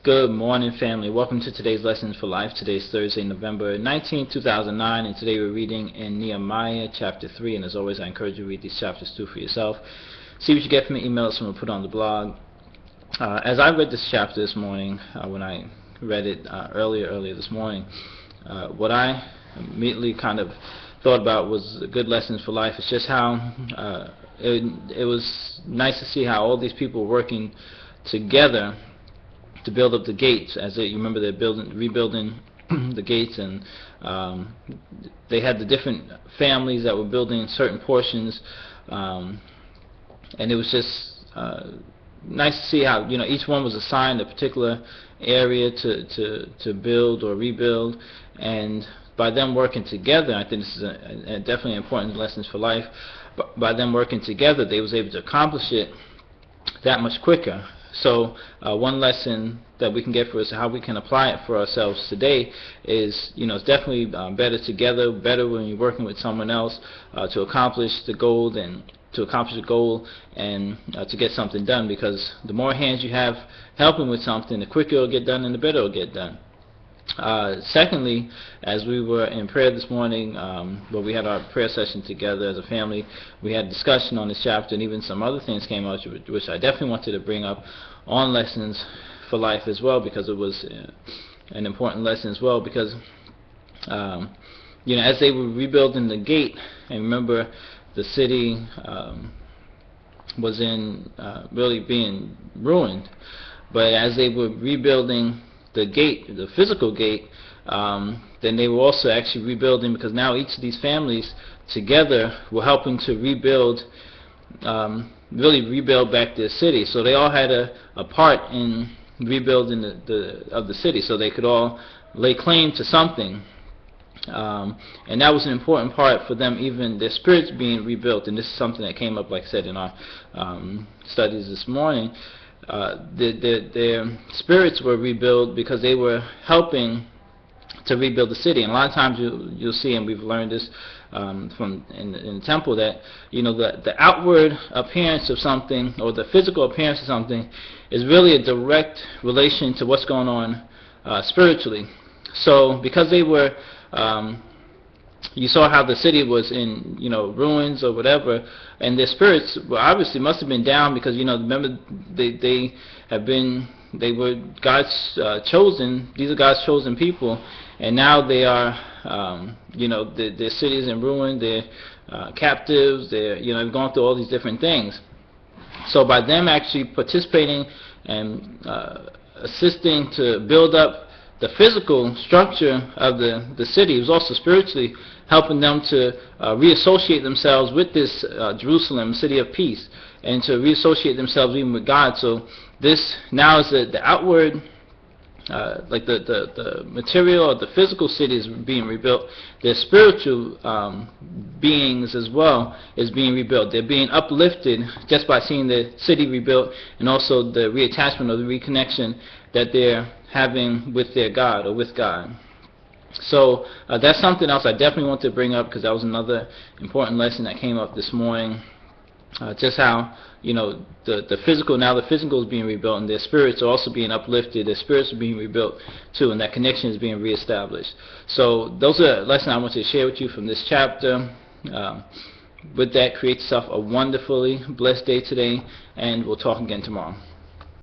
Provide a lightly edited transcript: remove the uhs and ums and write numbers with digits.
Good morning, family. Welcome to today's Lessons for Life. Today's Thursday, November 19, 2009, and today we're reading in Nehemiah Chapter 3, and as always, I encourage you to read these chapters too for yourself. See what you get from the emails I'm going to put on the blog. As I read this chapter this morning, when I read it earlier this morning, what I immediately kind of thought about was good lessons for life. It's just how it was nice to see how all these people were working together to build up the gates. You remember, they're rebuilding the gates, and they had the different families that were building certain portions, and it was just nice to see how each one was assigned a particular area to build or rebuild, and by them working together, I think this is definitely important lessons for life. But by them working together, they was able to accomplish it that much quicker. So one lesson that we can get for us, how we can apply it for ourselves today, is it's definitely better together, better when you're working with someone else to accomplish the goal and to get something done, because the more hands you have helping with something, the quicker it'll get done and the better it'll get done. Secondly, as we were in prayer this morning, where we had our prayer session together as a family, we had discussion on this chapter, and even some other things came out which I definitely wanted to bring up on Lessons for Life as well, because it was an important lesson as well, because as they were rebuilding the gate, and remember the city was in really being ruined, but as they were rebuilding the gate, the physical gate, then they were also actually rebuilding, because now each of these families together were helping to rebuild, really rebuild back their city. So they all had a part in rebuilding the city, so they could all lay claim to something. And that was an important part for them, even their spirits being rebuilt. And this is something that came up, like I said, in our studies this morning. Their spirits were rebuilt because they were helping to rebuild the city. And a lot of times you'll see, and we've learned this from in the temple, that the outward appearance of something, or the physical appearance of something, is really a direct relation to what's going on spiritually. So because they were you saw how the city was in ruins or whatever, and their spirits obviously must have been down, because remember they were God's chosen. These are God's chosen people, and now they are their city is in ruin. They're captives. They're they've gone through all these different things. So by them actually participating and assisting to build up the physical structure of the city, was also spiritually helping them to reassociate themselves with this Jerusalem, city of peace, and to reassociate themselves even with God. So this now is the outward, like the material or the physical city is being rebuilt. Their spiritual beings as well is being rebuilt. They're being uplifted just by seeing the city rebuilt, and also the reattachment or the reconnection that they're having with their God, or with God. So that's something else I definitely want to bring up, because that was another important lesson that came up this morning. Just how the physical, now the physical is being rebuilt, and their spirits are also being uplifted. Their spirits are being rebuilt too, and that connection is being reestablished. So those are lessons I want to share with you from this chapter. With that, create yourself a wonderfully blessed day today, and we'll talk again tomorrow.